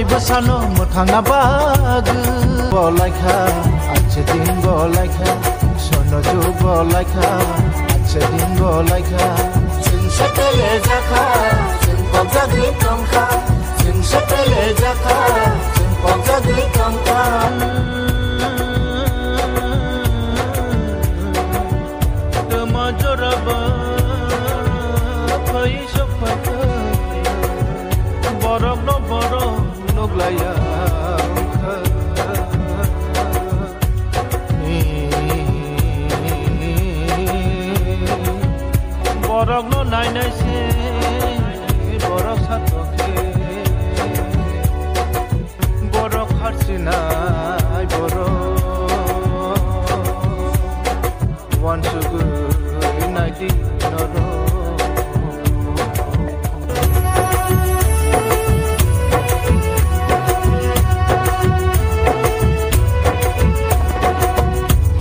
Hani besano mutanga bag bolaika ache din bolaika sono ju bolaika ache din bolaika sing shakele jaka sing pogja di kamka sing shakele jaka sing pogja di kamka tama joraba phai shopata borok no borok noglaya borok no nai nai se borok satokhe borok harsinai borok once good night noro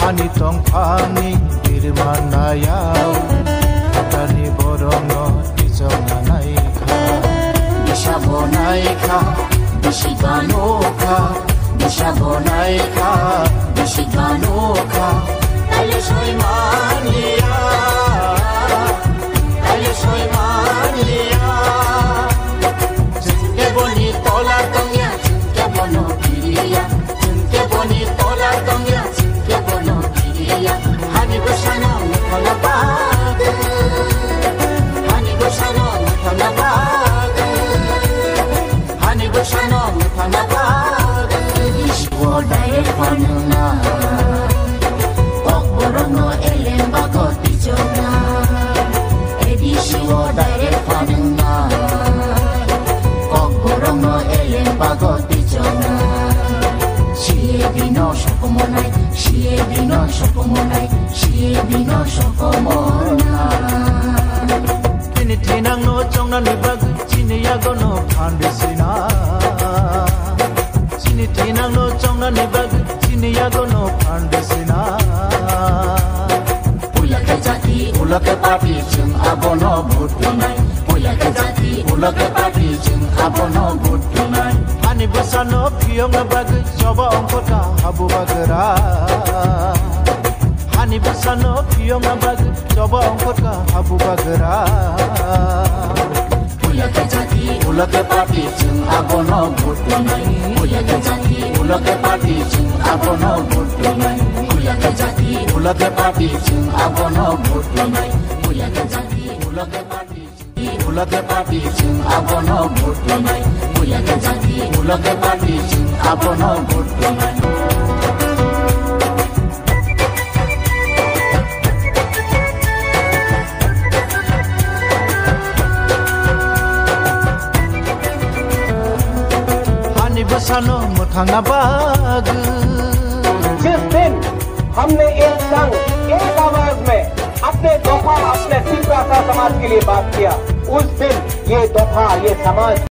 Hani tong pani birmanayau Tani borongo izonga naika Bishabo naika Bishiganoka Bishabo naika Bishiganoka Dale soy mania Dale soy mania Qué bonito la tonga Qué bueno quería Qué bonito la tonga Hani besano mutana bag Hani besano mutana bag Hani besano mutana bag Ishwo dai fanuna Okborono elemba gotichona Edishwo dai fanuna Okborono elemba gotichona Shiebino shokomonai Shiebino shokomonai Shiebino shokomonai Tini tinang no chongna nibag Chini yago no pandesina Chini tinang no chongna nibag Chini yago no pandesina Ulake jati ulake papi chung abono butunai Ulake jati ulake papi chung abono butunai Hani besano piyong na bag Coba ongkota habu bagera Hani besano piyong na bag Coba ongkota habu bagera Ulake jati ulake papi chung abono butunai Ulake jati ulake papi chung abono butunai Ulake jati ulake papi chung abono butunai Ulake jati ulake papi Ulake papi chung abono butunai Ulake jati ulake papi chung abono butunai Hani besano mutanga bag जिस दिन हमने एक संग एक आवाज में अपने दोफा अपने सिख भाषा समाज के लिए बात किया उस दिन ये दोफा ये समाज